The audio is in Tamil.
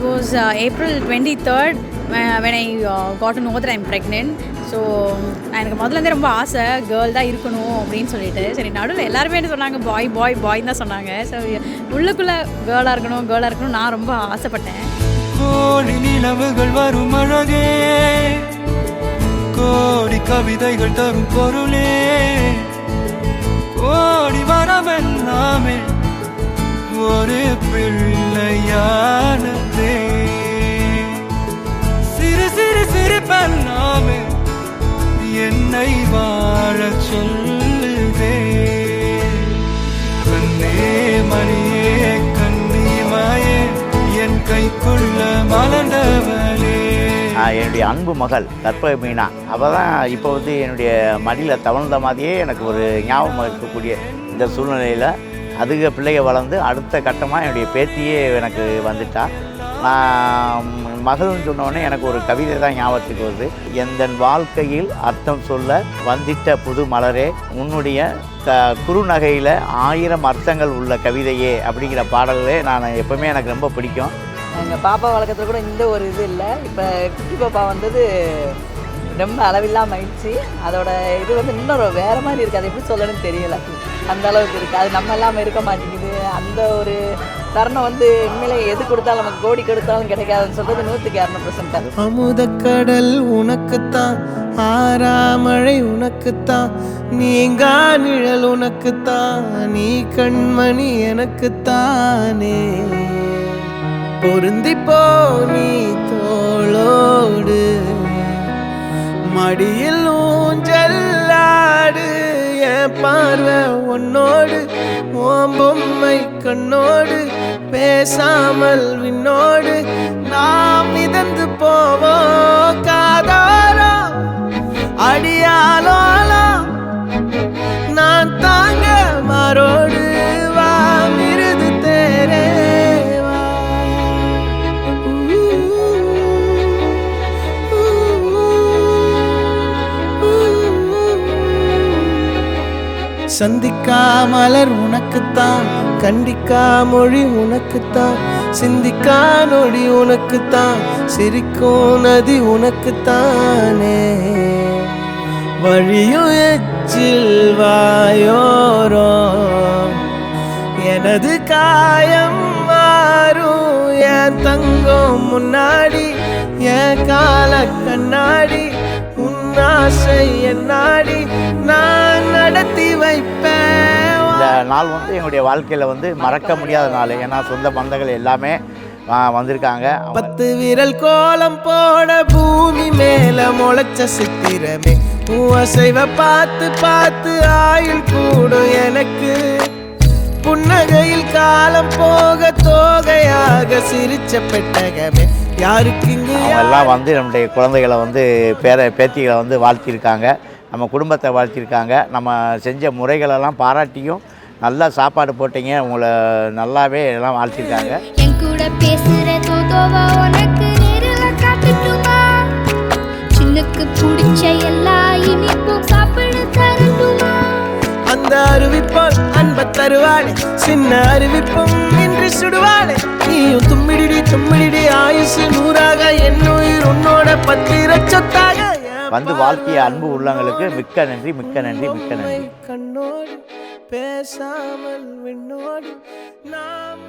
It was April 23rd when I got to know that I'm pregnant. So எனக்கு முதல்லேருந்தே ரொம்ப ஆசை கேர்ள் தான் இருக்கணும் அப்படின்னு சொல்லிட்டு. சரி, நடுவில் எல்லாருமே என்ன சொன்னாங்க, பாய் தான் சொன்னாங்க. ஸோ உள்ளுக்குள்ளே கேர்ளாக இருக்கணும் நான் ரொம்ப ஆசைப்பட்டேன். கோடி நிலவுகள் வரும் அழகே, கோடி கவிதைகள் தரும் பொருளே, கோடி வரமெல்லாமே ஒரு பிள்ளையானதே, சிறு சிறு சிரிப்பெல்லாமே என்னை வாழ சொல்லுதே. கண்ணே மணியே கண்ணிமாயே என் கைக்குள்ள மலர்ந்தவளே. என்னுடைய அன்பு மகள் கற்பக மீனா, அவள் தான் இப்போ வந்து என்னுடைய மடியில் தவழ்ந்த மாதிரியே எனக்கு ஒரு ஞாபகம் இருக்கக்கூடிய இந்த சூழ்நிலையில் அதிக பிள்ளைக வளர்ந்து அடுத்த கட்டமாக என்னுடைய பேத்தியே எனக்கு வந்துட்டா. நான் மகள்னு சொன்னோடனே எனக்கு ஒரு கவிதை தான் ஞாபகத்துக்கு வருது. எந்த வாழ்க்கையில் அர்த்தம் சொல்ல வந்திட்ட புது மலரே, உன்னுடைய குறுநகையில் 1000 அர்த்தங்கள் உள்ள கவிதையே அப்படிங்கிற பாடல்களே நான் எப்போவுமே எனக்கு ரொம்ப பிடிக்கும். எங்கள் பாப்பா வழக்கத்தில் கூட இந்த ஒரு இது இல்லை. இப்போ குட்டி பாப்பா வந்தது ரொம்ப அளவில்லாமல் ஆயிடுச்சு. அதோட இது வந்து இன்னொரு வேறு மாதிரி இருக்குது. அது எப்படி சொல்லணும்னு தெரியலை, அந்த அளவுக்கு இருக்குது. அது நம்ம இல்லாமல் இருக்க மாட்டேங்குது. அந்த ஒரு தருணம் வந்து உண்மையிலே எது கொடுத்தாலும் நமக்கு கோடி கொடுத்தாலும் கிடைக்காதுன்னு சொல்கிறது 100% அமுதக்கடல் உனக்குத்தான், ஆறாமழை உனக்குத்தான், நீங்கா நிழல் உனக்குத்தான், நீ கண்மணி எனக்குத்தானே. பொருந்திப்போ நீ தோளோடு, மடியில் ஊஞ்சல்லாடு, என் பார்வை உன்னோடு, ஓம் பொம்மை கண்ணோடு, பேசாமல் விண்ணோடு நாம் மிதந்து போவோம் காதாரோ அடியாலோலோ, நான் தாங்க மாறோடு வா மிருது தேரே வா. சந்திக்கா மலர் உனக்குத்தான், கண்டிக்கா மொழி உனக்குத்தான், சிந்திக்கா நொடி உனக்குத்தான், சிரிக்கும் நதி உனக்குத்தானே. வழியும் எச்சில் வாயோரம் எனது காயம் மாறும், என் தங்கம் முன்னாடி என் கால கண்ணாடி, உன்னாசை என்னாடி நான் நடத்தி வைப்பேன். இந்த நாள் வந்து எங்களுடைய வாழ்க்கையில் வந்து மறக்க முடியாத நாள். ஏன்னா சொந்த பந்தங்கள் எல்லாமே வந்திருக்காங்க. 10 விரல் கோலம் போட பூமி மேல முளைச்ச சித்திரமே, அசைவ பார்த்து பார்த்து ஆயுள் கூடும் எனக்கு. புன்னகையில் காலம் போக தோகையாக சிரிச்ச பெட்டகமே, யாருக்கு இங்கு எல்லாம் வந்து நம்முடைய குழந்தைகளை வந்து பேத்திகளை வந்து வாழ்த்தியிருக்காங்க, நம்ம குடும்பத்தை வாழ்த்தியிருக்காங்க. நம்ம செஞ்ச முறைகளெல்லாம் பாராட்டியும் நல்லா சாப்பாடு போட்டீங்க, உங்களை நல்லாவே எல்லாம் வாழ்த்திருக்காங்க. என் கூட பேசுற தோதோவா உனக்கு நேரில் காட்டுட்டுமா, சின்னுக்கு பிடிச்ச எல்லா இனிப்பும் சாப்பிட தரட்டுமா. அந்த அறிவிப்பால் அன்ப தருவாளே, சின்ன அறிவிப்பும் இன்று சுடுவாளே, நீயும் தும்மிடி ஆயுசு 100ஆக என் உயிர் உன்னோட 10 சொத்தாக. வந்து வாழ்த்திய அன்பு உள்ளங்களுக்கு மிக்க நன்றி. கண்ணோடு பேசாமல் விண்ணோடு நாம்